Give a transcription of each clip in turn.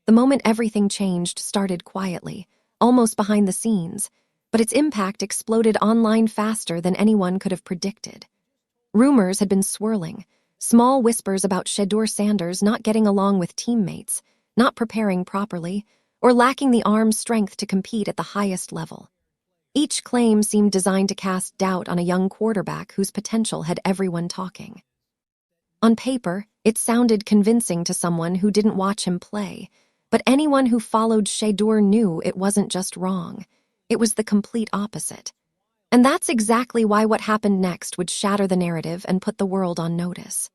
The moment everything changed started quietly, almost behind the scenes, but its impact exploded online faster than anyone could have predicted. Rumors had been swirling, small whispers about Shedeur Sanders not getting along with teammates, not preparing properly, or lacking the arm strength to compete at the highest level. Each claim seemed designed to cast doubt on a young quarterback whose potential had everyone talking. On paper, it sounded convincing to someone who didn't watch him play, but anyone who followed Shedeur knew it wasn't just wrong. It was the complete opposite. And that's exactly why what happened next would shatter the narrative and put the world on notice.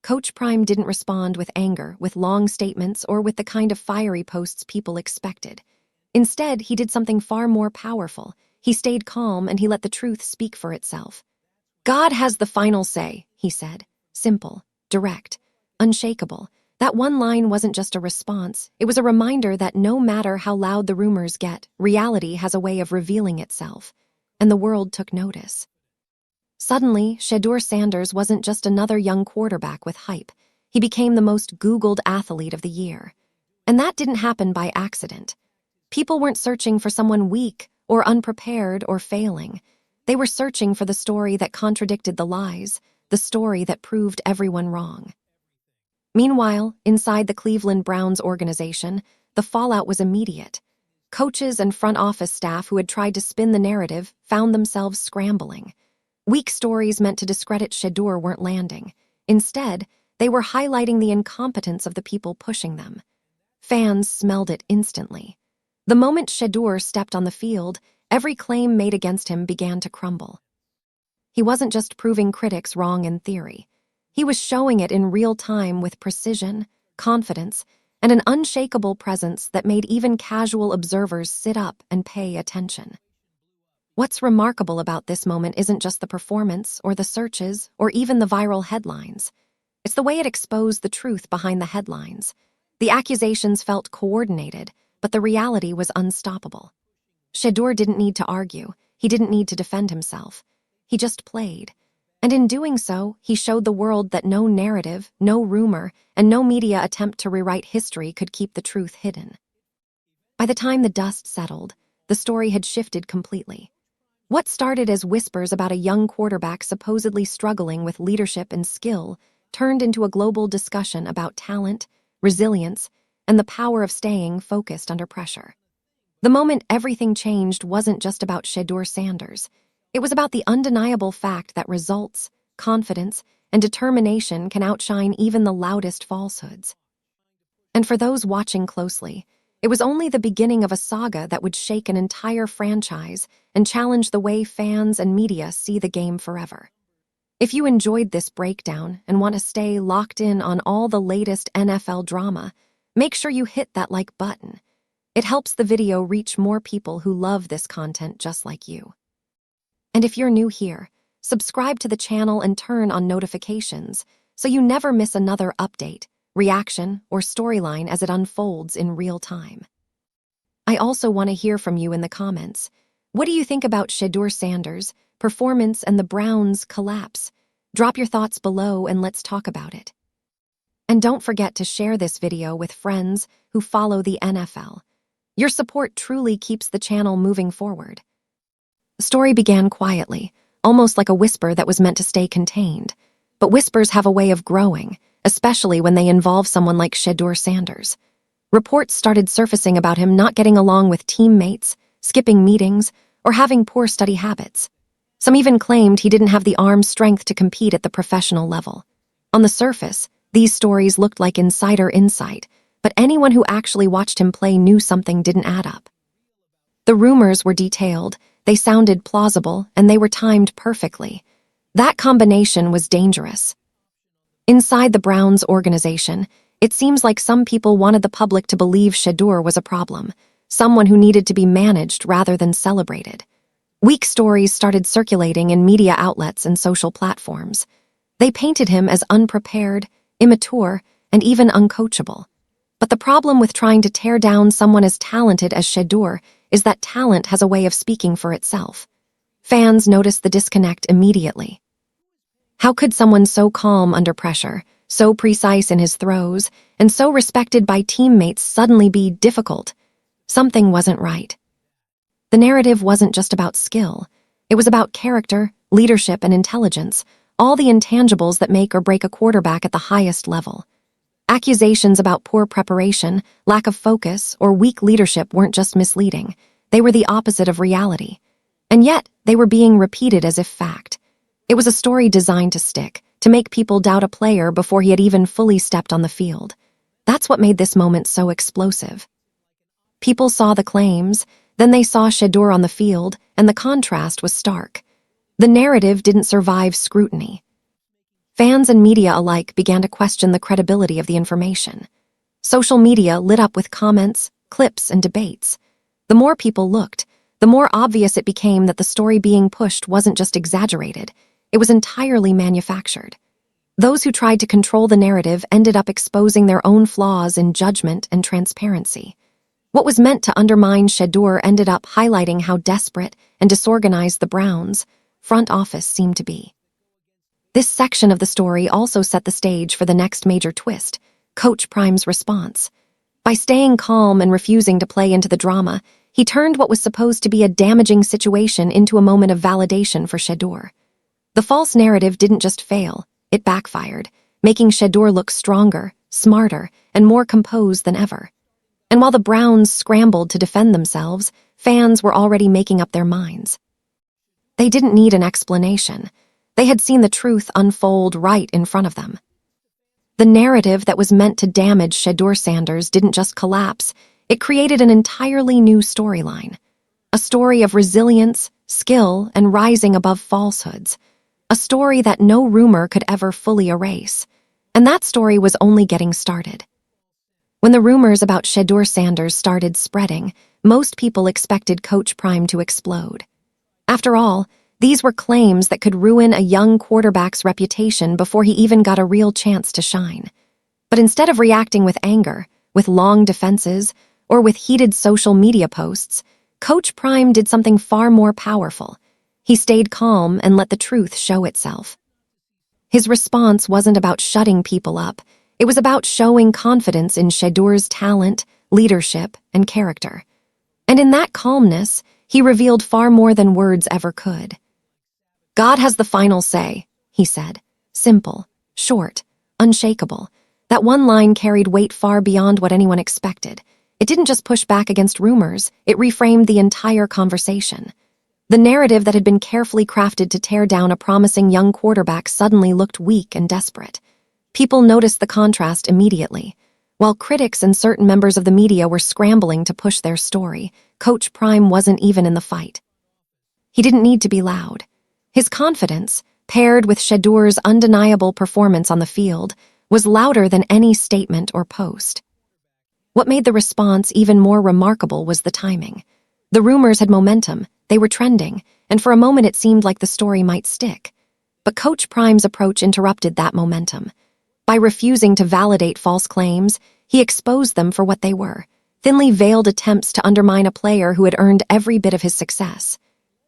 Coach Prime didn't respond with anger, with long statements, or with the kind of fiery posts people expected. Instead, he did something far more powerful. He stayed calm and he let the truth speak for itself. "God has the final say," he said. Simple, direct, unshakable. That one line wasn't just a response, it was a reminder that no matter how loud the rumors get, reality has a way of revealing itself. And the world took notice. Suddenly, Shedeur Sanders wasn't just another young quarterback with hype. He became the most Googled athlete of the year. And that didn't happen by accident. People weren't searching for someone weak or unprepared or failing. They were searching for the story that contradicted the lies, the story that proved everyone wrong. Meanwhile, inside the Cleveland Browns organization, the fallout was immediate. Coaches and front office staff who had tried to spin the narrative found themselves scrambling. Weak stories meant to discredit Shedeur weren't landing. Instead, they were highlighting the incompetence of the people pushing them. Fans smelled it instantly. The moment Shedeur stepped on the field, every claim made against him began to crumble. He wasn't just proving critics wrong in theory. He was showing it in real time with precision, confidence, and an unshakable presence that made even casual observers sit up and pay attention. What's remarkable about this moment isn't just the performance or the searches or even the viral headlines. It's the way it exposed the truth behind the headlines. The accusations felt coordinated, but the reality was unstoppable. Shedeur didn't need to argue. He didn't need to defend himself. He just played. And in doing so, he showed the world that no narrative, no rumor, and no media attempt to rewrite history could keep the truth hidden. By the time the dust settled, the story had shifted completely. What started as whispers about a young quarterback supposedly struggling with leadership and skill turned into a global discussion about talent, resilience, and the power of staying focused under pressure. The moment everything changed wasn't just about Shedeur Sanders. It was about the undeniable fact that results, confidence, and determination can outshine even the loudest falsehoods. And for those watching closely, it was only the beginning of a saga that would shake an entire franchise and challenge the way fans and media see the game forever. If you enjoyed this breakdown and want to stay locked in on all the latest NFL drama, make sure you hit that like button. It helps the video reach more people who love this content just like you. And if you're new here, subscribe to the channel and turn on notifications so you never miss another update, reaction, or storyline as it unfolds in real time. I also want to hear from you in the comments. What do you think about Shedeur Sanders' performance and the Browns' collapse? Drop your thoughts below and let's talk about it. And don't forget to share this video with friends who follow the NFL. Your support truly keeps the channel moving forward. The story began quietly, almost like a whisper that was meant to stay contained. But whispers have a way of growing, especially when they involve someone like Shedeur Sanders. Reports started surfacing about him not getting along with teammates, skipping meetings, or having poor study habits. Some even claimed he didn't have the arm strength to compete at the professional level. On the surface, these stories looked like insider insight, but anyone who actually watched him play knew something didn't add up. The rumors were detailed, they sounded plausible, and they were timed perfectly. That combination was dangerous. Inside the Browns organization, it seems like some people wanted the public to believe Shedeur was a problem, someone who needed to be managed rather than celebrated. Weak stories started circulating in media outlets and social platforms. They painted him as unprepared, immature, and even uncoachable. But the problem with trying to tear down someone as talented as Shedeur is that talent has a way of speaking for itself. Fans noticed the disconnect immediately. How could someone so calm under pressure, so precise in his throws, and so respected by teammates suddenly be difficult. Something wasn't right. The narrative wasn't just about skill. It was about character, leadership, and intelligence, all the intangibles that make or break a quarterback at the highest level. Accusations about poor preparation, lack of focus, or weak leadership weren't just misleading. They were the opposite of reality. And yet, they were being repeated as if fact. It was a story designed to stick, to make people doubt a player before he had even fully stepped on the field. That's what made this moment so explosive. People saw the claims, then they saw Shedeur on the field, and the contrast was stark. The narrative didn't survive scrutiny. Fans and media alike began to question the credibility of the information. Social media lit up with comments, clips, and debates. The more people looked, the more obvious it became that the story being pushed wasn't just exaggerated, it was entirely manufactured. Those who tried to control the narrative ended up exposing their own flaws in judgment and transparency. What was meant to undermine Shedeur ended up highlighting how desperate and disorganized the Browns' front office seemed to be. This section of the story also set the stage for the next major twist, Coach Prime's response. By staying calm and refusing to play into the drama, he turned what was supposed to be a damaging situation into a moment of validation for Shedeur. The false narrative didn't just fail, it backfired, making Shedeur look stronger, smarter, and more composed than ever. And while the Browns scrambled to defend themselves, fans were already making up their minds. They didn't need an explanation. They had seen the truth unfold right in front of them. The narrative that was meant to damage Shedeur Sanders didn't just collapse, it created an entirely new storyline. A story of resilience, skill, and rising above falsehoods. A story that no rumor could ever fully erase. And that story was only getting started. When the rumors about Shedeur Sanders started spreading, most people expected Coach Prime to explode. After all, these were claims that could ruin a young quarterback's reputation before he even got a real chance to shine. But instead of reacting with anger, with long defenses, or with heated social media posts, Coach Prime did something far more powerful. He stayed calm and let the truth show itself. His response wasn't about shutting people up. It was about showing confidence in Shedeur's talent, leadership, and character. And in that calmness, he revealed far more than words ever could. God has the final say, he said. Simple, short, unshakable. That one line carried weight far beyond what anyone expected. It didn't just push back against rumors, it reframed the entire conversation. The narrative that had been carefully crafted to tear down a promising young quarterback suddenly looked weak and desperate. People noticed the contrast immediately. While critics and certain members of the media were scrambling to push their story, Coach Prime wasn't even in the fight. He didn't need to be loud. His confidence, paired with Shedeur's undeniable performance on the field, was louder than any statement or post. What made the response even more remarkable was the timing. The rumors had momentum, they were trending, and for a moment it seemed like the story might stick. But Coach Prime's approach interrupted that momentum. By refusing to validate false claims, he exposed them for what they were, thinly veiled attempts to undermine a player who had earned every bit of his success.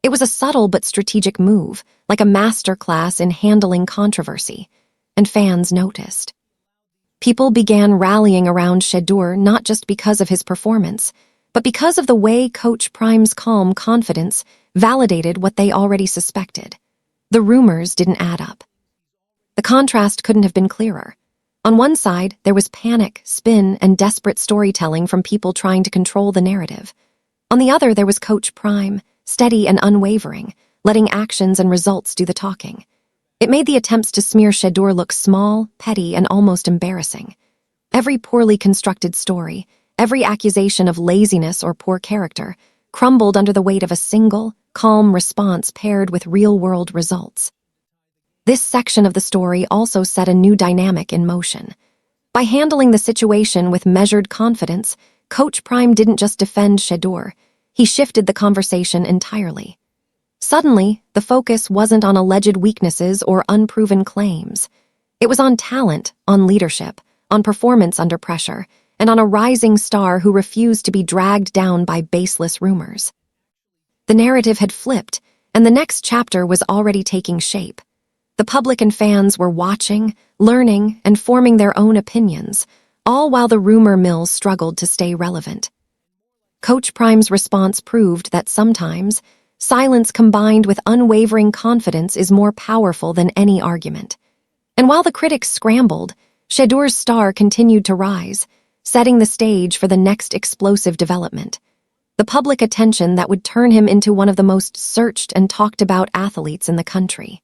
It was a subtle but strategic move, like a masterclass in handling controversy, and fans noticed. People began rallying around Shedeur not just because of his performance, but because of the way Coach Prime's calm confidence validated what they already suspected. The rumors didn't add up. The contrast couldn't have been clearer. On one side, there was panic, spin, and desperate storytelling from people trying to control the narrative. On the other, there was Coach Prime, steady and unwavering, letting actions and results do the talking. It made the attempts to smear Shedeur look small, petty, and almost embarrassing. Every poorly constructed story, every accusation of laziness or poor character, crumbled under the weight of a single, calm response paired with real-world results. This section of the story also set a new dynamic in motion. By handling the situation with measured confidence, Coach Prime didn't just defend Shedeur, he shifted the conversation entirely. Suddenly, the focus wasn't on alleged weaknesses or unproven claims. It was on talent, on leadership, on performance under pressure, and on a rising star who refused to be dragged down by baseless rumors. The narrative had flipped, and the next chapter was already taking shape. The public and fans were watching, learning, and forming their own opinions, all while the rumor mill struggled to stay relevant. Coach Prime's response proved that sometimes, silence combined with unwavering confidence is more powerful than any argument. And while the critics scrambled, Shedeur's star continued to rise, setting the stage for the next explosive development. The public attention that would turn him into one of the most searched and talked about athletes in the country.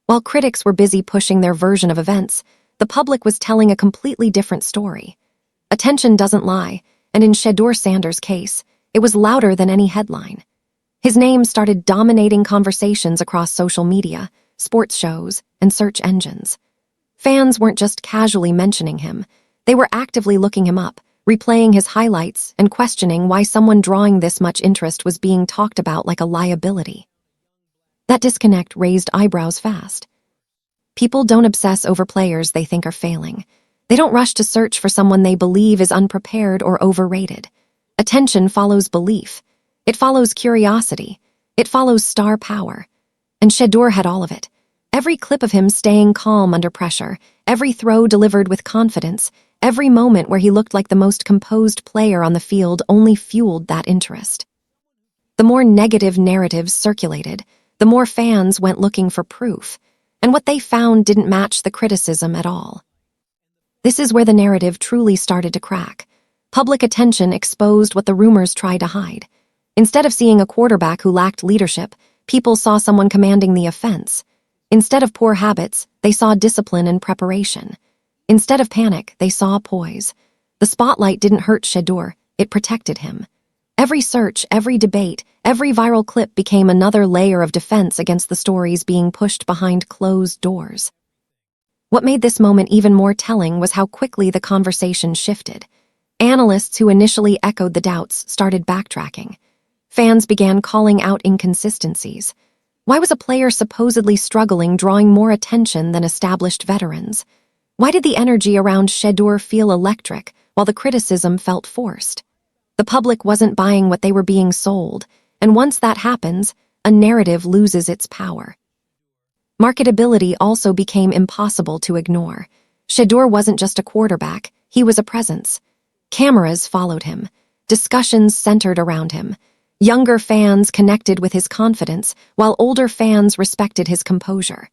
While critics were busy pushing their version of events, the public was telling a completely different story. Attention doesn't lie, and in Shedeur Sanders' case, it was louder than any headline. His name started dominating conversations across social media, sports shows, and search engines. Fans weren't just casually mentioning him, they were actively looking him up, replaying his highlights and questioning why someone drawing this much interest was being talked about like a liability. That disconnect raised eyebrows fast. People don't obsess over players they think are failing. They don't rush to search for someone they believe is unprepared or overrated. Attention follows belief. It follows curiosity. It follows star power. And Shedeur had all of it. Every clip of him staying calm under pressure, every throw delivered with confidence, every moment where he looked like the most composed player on the field only fueled that interest. The more negative narratives circulated, the more fans went looking for proof, and what they found didn't match the criticism at all. This is where the narrative truly started to crack. Public attention exposed what the rumors tried to hide. Instead of seeing a quarterback who lacked leadership, people saw someone commanding the offense. Instead of poor habits, they saw discipline and preparation. Instead of panic, they saw poise. The spotlight didn't hurt Shedeur, it protected him. Every search, every debate, every viral clip became another layer of defense against the stories being pushed behind closed doors. What made this moment even more telling was how quickly the conversation shifted. Analysts who initially echoed the doubts started backtracking. Fans began calling out inconsistencies. Why was a player supposedly struggling drawing more attention than established veterans? Why did the energy around Shedeur feel electric while the criticism felt forced? The public wasn't buying what they were being sold, and once that happens, a narrative loses its power. Marketability also became impossible to ignore. Shedeur wasn't just a quarterback, he was a presence. Cameras followed him. Discussions centered around him. Younger fans connected with his confidence, while older fans respected his composure.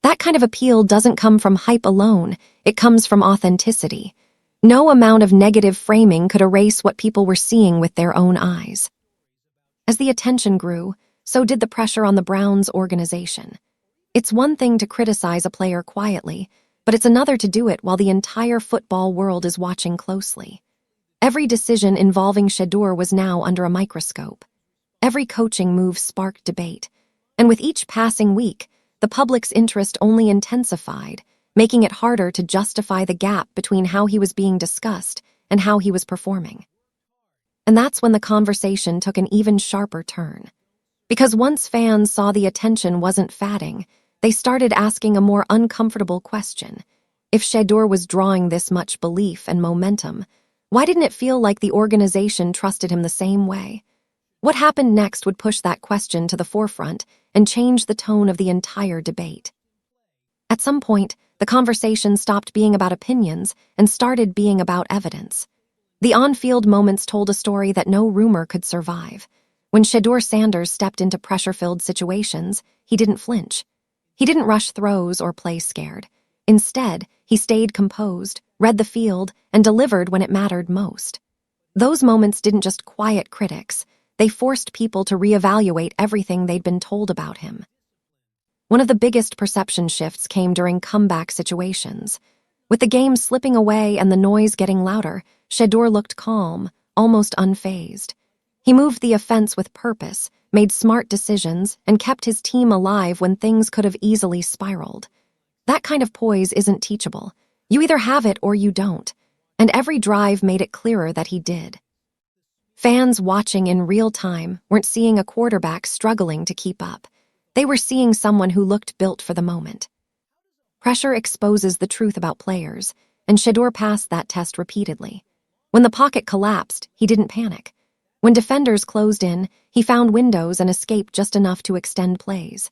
That kind of appeal doesn't come from hype alone, it comes from authenticity. No amount of negative framing could erase what people were seeing with their own eyes. As the attention grew, so did the pressure on the Browns organization. It's one thing to criticize a player quietly, but it's another to do it while the entire football world is watching closely. Every decision involving Shedeur was now under a microscope. Every coaching move sparked debate, and with each passing week, the public's interest only intensified, making it harder to justify the gap between how he was being discussed and how he was performing. And that's when the conversation took an even sharper turn. Because once fans saw the attention wasn't fading, they started asking a more uncomfortable question. If Shedeur was drawing this much belief and momentum, why didn't it feel like the organization trusted him the same way? What happened next would push that question to the forefront and change the tone of the entire debate. At some point, the conversation stopped being about opinions and started being about evidence. The on-field moments told a story that no rumor could survive. When Shedeur Sanders stepped into pressure-filled situations, he didn't flinch. He didn't rush throws or play scared. Instead, he stayed composed, read the field, and delivered when it mattered most. Those moments didn't just quiet critics, they forced people to reevaluate everything they'd been told about him. One of the biggest perception shifts came during comeback situations. With the game slipping away and the noise getting louder, Shedeur looked calm, almost unfazed. He moved the offense with purpose, made smart decisions, and kept his team alive when things could have easily spiraled. That kind of poise isn't teachable. You either have it or you don't, and every drive made it clearer that he did. Fans watching in real time weren't seeing a quarterback struggling to keep up. They were seeing someone who looked built for the moment. Pressure exposes the truth about players, and Shedeur passed that test repeatedly. When the pocket collapsed, he didn't panic. When defenders closed in, he found windows and escaped just enough to extend plays.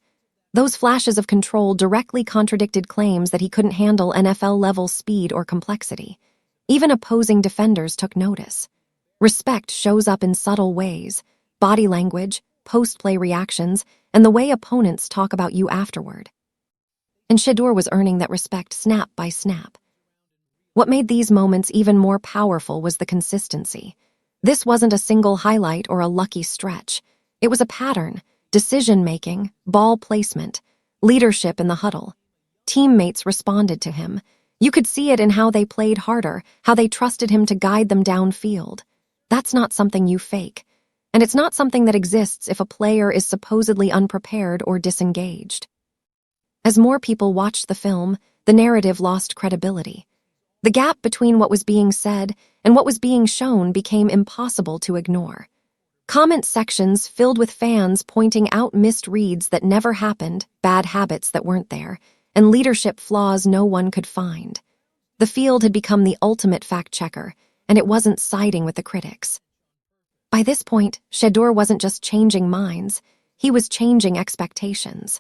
Those flashes of control directly contradicted claims that he couldn't handle NFL-level speed or complexity. Even opposing defenders took notice. Respect shows up in subtle ways: body language, post-play reactions, and the way opponents talk about you afterward. And Shedeur was earning that respect snap by snap. What made these moments even more powerful was the consistency. This wasn't a single highlight or a lucky stretch. It was a pattern: decision-making, ball placement, leadership in the huddle. Teammates responded to him. You could see it in how they played harder, how they trusted him to guide them downfield. That's not something you fake. And it's not something that exists if a player is supposedly unprepared or disengaged. As more people watched the film, the narrative lost credibility. The gap between what was being said and what was being shown became impossible to ignore. Comment sections filled with fans pointing out missed reads that never happened, bad habits that weren't there, and leadership flaws no one could find. The field had become the ultimate fact-checker, and it wasn't siding with the critics. By this point, Shedeur wasn't just changing minds, he was changing expectations.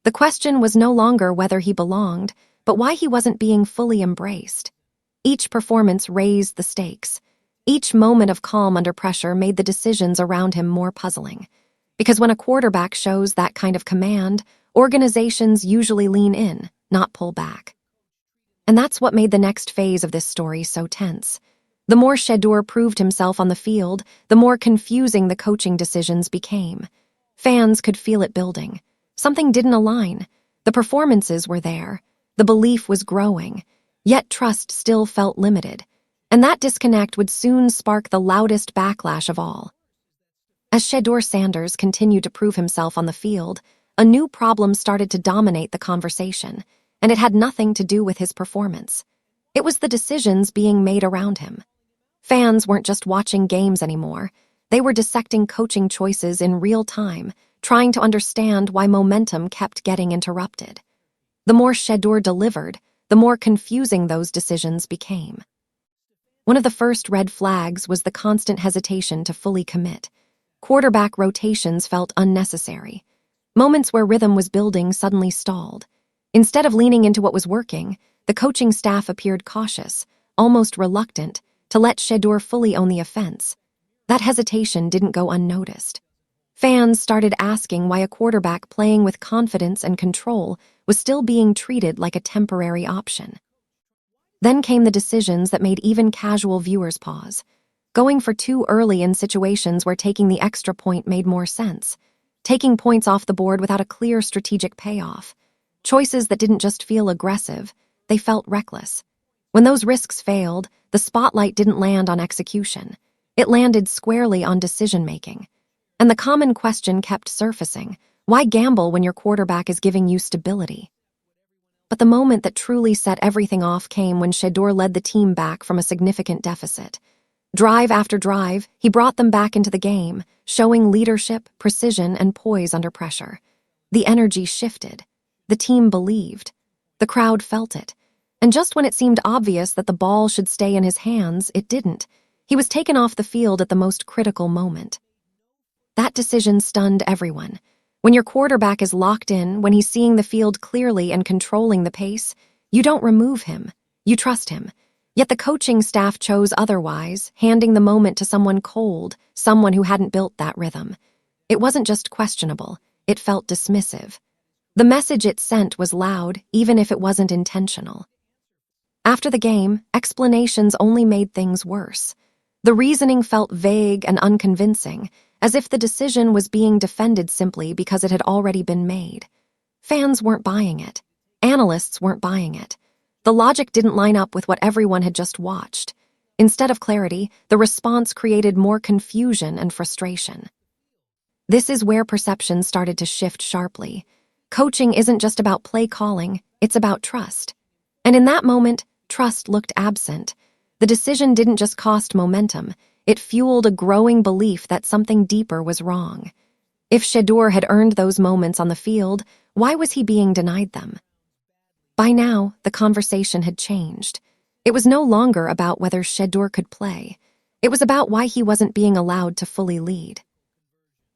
The question was no longer whether he belonged, but why he wasn't being fully embraced. Each performance raised the stakes. Each moment of calm under pressure made the decisions around him more puzzling. Because when a quarterback shows that kind of command, organizations usually lean in, not pull back. And that's what made the next phase of this story so tense. The more Shedeur proved himself on the field, the more confusing the coaching decisions became. Fans could feel it building. Something didn't align. The performances were there. The belief was growing. Yet trust still felt limited. And that disconnect would soon spark the loudest backlash of all. As Shedeur Sanders continued to prove himself on the field, a new problem started to dominate the conversation, and it had nothing to do with his performance. It was the decisions being made around him. Fans weren't just watching games anymore. They were dissecting coaching choices in real time, trying to understand why momentum kept getting interrupted. The more Shedeur delivered, the more confusing those decisions became. One of the first red flags was the constant hesitation to fully commit. Quarterback rotations felt unnecessary. Moments where rhythm was building suddenly stalled. Instead of leaning into what was working, the coaching staff appeared cautious, almost reluctant, to let Shedeur fully own the offense. That hesitation didn't go unnoticed. Fans started asking why a quarterback playing with confidence and control was still being treated like a temporary option. Then came the decisions that made even casual viewers pause. Going for too early in situations where taking the extra point made more sense. Taking points off the board without a clear strategic payoff. Choices that didn't just feel aggressive, they felt reckless. When those risks failed, the spotlight didn't land on execution. It landed squarely on decision-making. And the common question kept surfacing: why gamble when your quarterback is giving you stability? But the moment that truly set everything off came when Shedeur led the team back from a significant deficit. Drive after drive, he brought them back into the game, showing leadership, precision, and poise under pressure. The energy shifted. The team believed. The crowd felt it. And just when it seemed obvious that the ball should stay in his hands, it didn't. He was taken off the field at the most critical moment. That decision stunned everyone. When your quarterback is locked in, when he's seeing the field clearly and controlling the pace, you don't remove him. You trust him. Yet the coaching staff chose otherwise, handing the moment to someone cold, someone who hadn't built that rhythm. It wasn't just questionable, it felt dismissive. The message it sent was loud, even if it wasn't intentional. After the game, explanations only made things worse. The reasoning felt vague and unconvincing, as if the decision was being defended simply because it had already been made. Fans weren't buying it. Analysts weren't buying it. The logic didn't line up with what everyone had just watched. Instead of clarity, the response created more confusion and frustration. This is where perception started to shift sharply. Coaching isn't just about play calling, it's about trust. And in that moment, trust looked absent. The decision didn't just cost momentum, it fueled a growing belief that something deeper was wrong. If Shedeur had earned those moments on the field, why was he being denied them? By now, the conversation had changed. It was no longer about whether Shedeur could play. It was about why he wasn't being allowed to fully lead.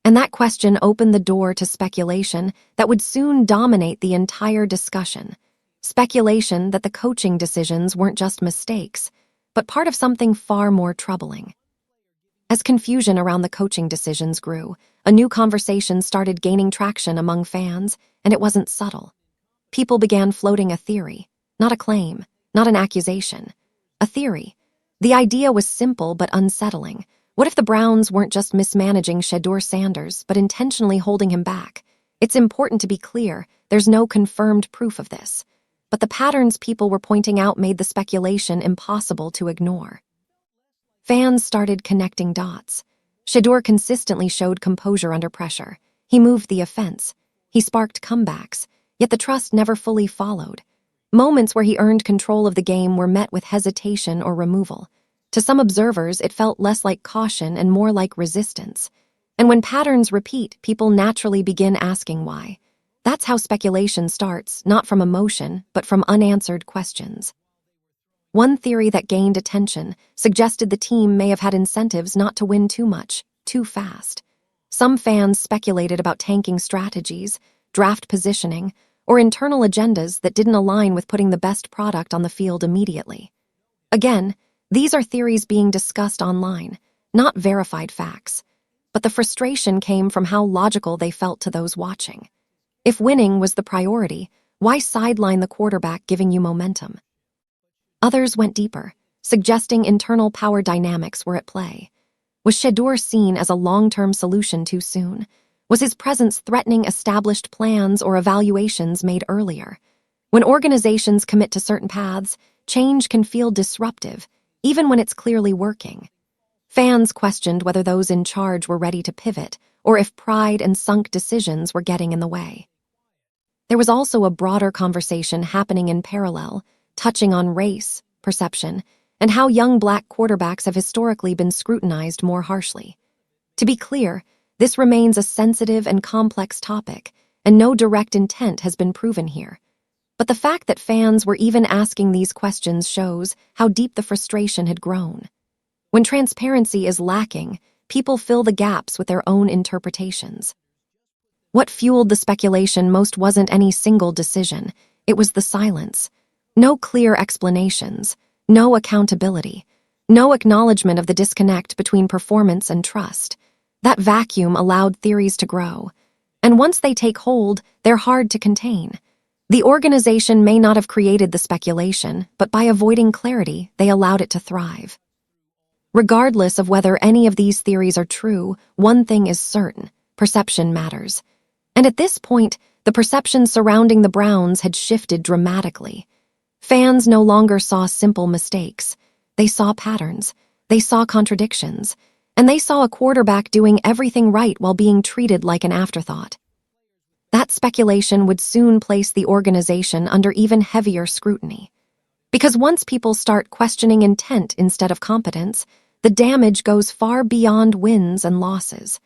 And that question opened the door to speculation that would soon dominate the entire discussion. Speculation that the coaching decisions weren't just mistakes, but part of something far more troubling. As confusion around the coaching decisions grew, a new conversation started gaining traction among fans, and it wasn't subtle. People began floating a theory, not a claim, not an accusation. A theory. The idea was simple but unsettling. What if the Browns weren't just mismanaging Shedeur Sanders, but intentionally holding him back? It's important to be clear, there's no confirmed proof of this. But the patterns people were pointing out made the speculation impossible to ignore. Fans started connecting dots. Shedeur consistently showed composure under pressure. He moved the offense. He sparked comebacks, yet the trust never fully followed. Moments where he earned control of the game were met with hesitation or removal. To some observers, it felt less like caution and more like resistance. And when patterns repeat, people naturally begin asking why. That's how speculation starts, not from emotion, but from unanswered questions. One theory that gained attention suggested the team may have had incentives not to win too much, too fast. Some fans speculated about tanking strategies, draft positioning, or internal agendas that didn't align with putting the best product on the field immediately. Again, these are theories being discussed online, not verified facts. But the frustration came from how logical they felt to those watching. If winning was the priority, why sideline the quarterback giving you momentum? Others went deeper, suggesting internal power dynamics were at play. Was Shedeur seen as a long-term solution too soon? Was his presence threatening established plans or evaluations made earlier? When organizations commit to certain paths, change can feel disruptive, even when it's clearly working. Fans questioned whether those in charge were ready to pivot, or if pride and sunk decisions were getting in the way. There was also a broader conversation happening in parallel, touching on race, perception, and how young black quarterbacks have historically been scrutinized more harshly. To be clear, this remains a sensitive and complex topic, and no direct intent has been proven here. But the fact that fans were even asking these questions shows how deep the frustration had grown. When transparency is lacking, people fill the gaps with their own interpretations. What fueled the speculation most wasn't any single decision, it was the silence. No clear explanations, no accountability, no acknowledgement of the disconnect between performance and trust. That vacuum allowed theories to grow. And once they take hold, they're hard to contain. The organization may not have created the speculation, but by avoiding clarity, they allowed it to thrive. Regardless of whether any of these theories are true, one thing is certain: perception matters. And at this point, the perception surrounding the Browns had shifted dramatically. Fans no longer saw simple mistakes. They saw patterns. They saw contradictions. And they saw a quarterback doing everything right while being treated like an afterthought. That speculation would soon place the organization under even heavier scrutiny. Because once people start questioning intent instead of competence, the damage goes far beyond wins and losses.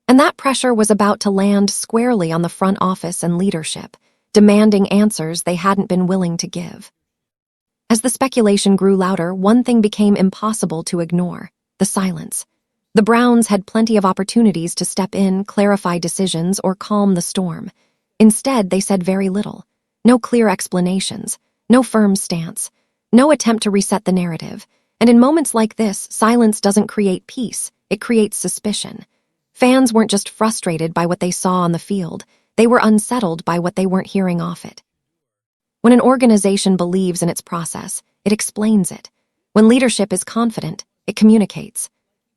And that pressure was about to land squarely on the front office and leadership, demanding answers they hadn't been willing to give. As the speculation grew louder, one thing became impossible to ignore: the silence. The Browns had plenty of opportunities to step in, clarify decisions, or calm the storm. Instead, they said very little. No clear explanations, no firm stance, no attempt to reset the narrative. And in moments like this, silence doesn't create peace, it creates suspicion. Fans weren't just frustrated by what they saw on the field, they were unsettled by what they weren't hearing off it. When an organization believes in its process, it explains it. When leadership is confident, it communicates.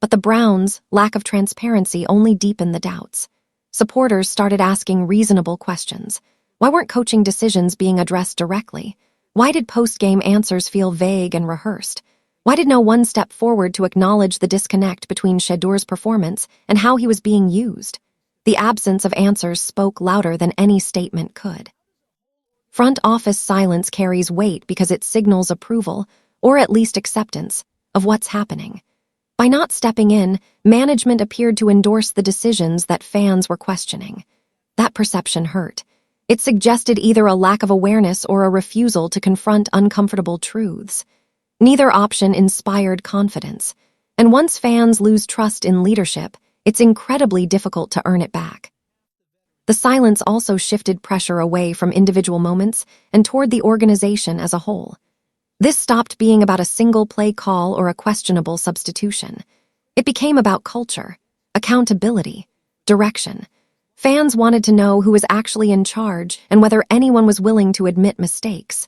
But the Browns' lack of transparency only deepened the doubts. Supporters started asking reasonable questions. Why weren't coaching decisions being addressed directly? Why did post-game answers feel vague and rehearsed? Why did no one step forward to acknowledge the disconnect between Shedeur's performance and how he was being used? The absence of answers spoke louder than any statement could. Front office silence carries weight because it signals approval, or at least acceptance, of what's happening. By not stepping in, management appeared to endorse the decisions that fans were questioning. That perception hurt. It suggested either a lack of awareness or a refusal to confront uncomfortable truths. Neither option inspired confidence. And once fans lose trust in leadership, it's incredibly difficult to earn it back. The silence also shifted pressure away from individual moments and toward the organization as a whole. This stopped being about a single play call or a questionable substitution. It became about culture, accountability, direction. Fans wanted to know who was actually in charge and whether anyone was willing to admit mistakes.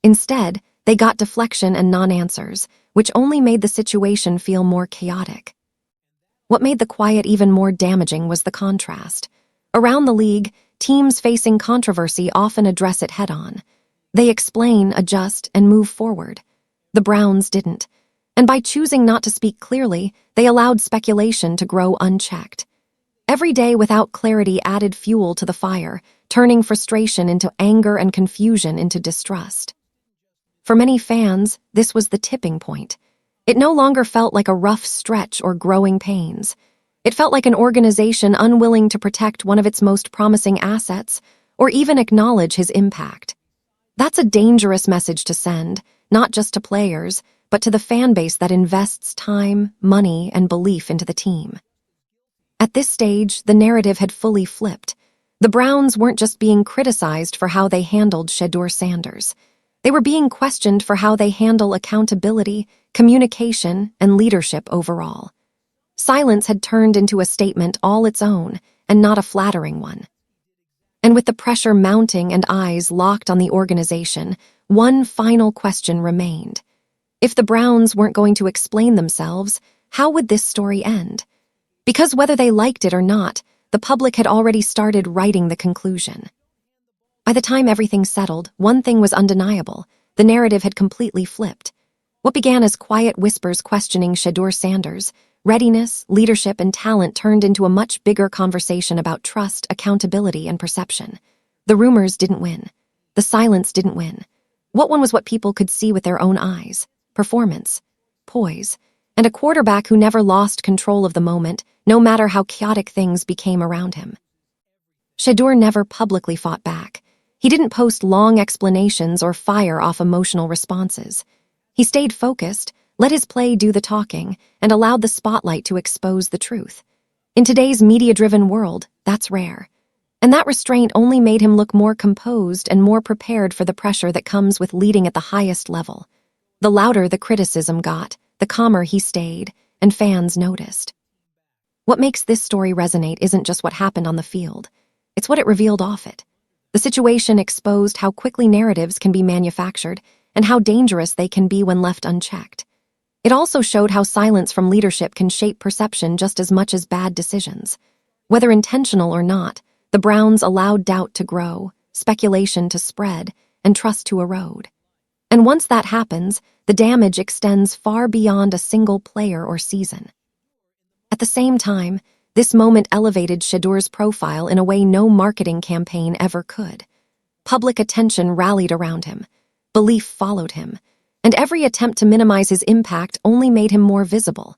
Instead, they got deflection and non-answers, which only made the situation feel more chaotic. What made the quiet even more damaging was the contrast. Around the league, teams facing controversy often address it head-on. They explain, adjust, and move forward. The Browns didn't. And by choosing not to speak clearly, they allowed speculation to grow unchecked. Every day without clarity added fuel to the fire, turning frustration into anger and confusion into distrust. For many fans, this was the tipping point. It no longer felt like a rough stretch or growing pains. It felt like an organization unwilling to protect one of its most promising assets or even acknowledge his impact. That's a dangerous message to send, not just to players, but to the fan base that invests time, money, and belief into the team. At this stage, the narrative had fully flipped. The Browns weren't just being criticized for how they handled Shedeur Sanders. They were being questioned for how they handle accountability, communication, and leadership overall. Silence had turned into a statement all its own, and not a flattering one. And with the pressure mounting and eyes locked on the organization, one final question remained. If the Browns weren't going to explain themselves, how would this story end? Because whether they liked it or not, the public had already started writing the conclusion. By the time everything settled, one thing was undeniable. The narrative had completely flipped. What began as quiet whispers questioning Shedeur Sanders' readiness, leadership, and talent turned into a much bigger conversation about trust, accountability, and perception. The rumors didn't win. The silence didn't win. What won was what people could see with their own eyes: performance, poise, and a quarterback who never lost control of the moment, no matter how chaotic things became around him. Shedeur never publicly fought back. He didn't post long explanations or fire off emotional responses. He stayed focused, let his play do the talking, and allowed the spotlight to expose the truth. In today's media-driven world, that's rare. And that restraint only made him look more composed and more prepared for the pressure that comes with leading at the highest level. The louder the criticism got, the calmer he stayed, and fans noticed. What makes this story resonate isn't just what happened on the field. It's what it revealed off it. The situation exposed how quickly narratives can be manufactured and how dangerous they can be when left unchecked. It also showed how silence from leadership can shape perception just as much as bad decisions. Whether intentional or not, the Browns allowed doubt to grow, speculation to spread, and trust to erode. And once that happens, the damage extends far beyond a single player or season. At the same time, this moment elevated Shedeur's profile in a way no marketing campaign ever could. Public attention rallied around him. Belief followed him. And every attempt to minimize his impact only made him more visible.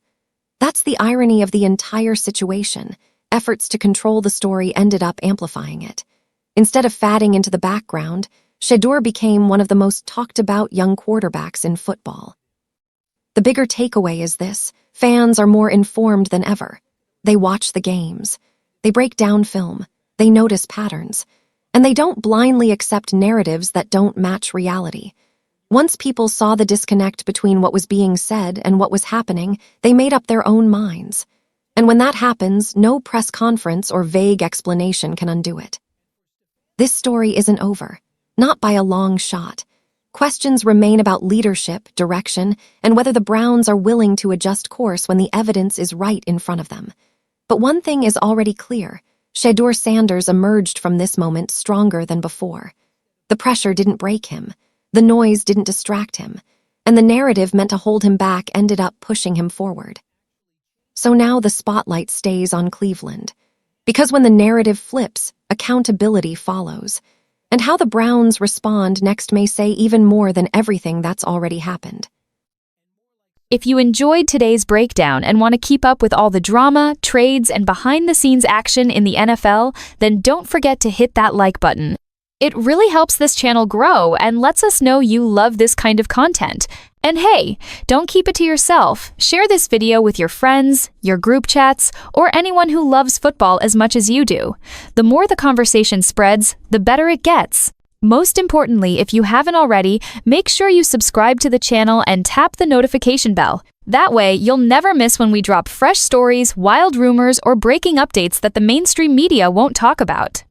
That's the irony of the entire situation. Efforts to control the story ended up amplifying it. Instead of fading into the background, Shedeur became one of the most talked-about young quarterbacks in football. The bigger takeaway is this: fans are more informed than ever. They watch the games. They break down film. They notice patterns. And they don't blindly accept narratives that don't match reality. Once people saw the disconnect between what was being said and what was happening, they made up their own minds. And when that happens, no press conference or vague explanation can undo it. This story isn't over, not by a long shot. Questions remain about leadership, direction, and whether the Browns are willing to adjust course when the evidence is right in front of them. But one thing is already clear: Shedeur Sanders emerged from this moment stronger than before. The pressure didn't break him, the noise didn't distract him, and the narrative meant to hold him back ended up pushing him forward. So now the spotlight stays on Cleveland. Because when the narrative flips, accountability follows. And how the Browns respond next may say even more than everything that's already happened. If you enjoyed today's breakdown and want to keep up with all the drama, trades, and behind-the-scenes action in the NFL, then don't forget to hit that like button. It really helps this channel grow and lets us know you love this kind of content. And hey, don't keep it to yourself. Share this video with your friends, your group chats, or anyone who loves football as much as you do. The more the conversation spreads, the better it gets. Most importantly, if you haven't already, make sure you subscribe to the channel and tap the notification bell. That way, you'll never miss when we drop fresh stories, wild rumors, or breaking updates that the mainstream media won't talk about.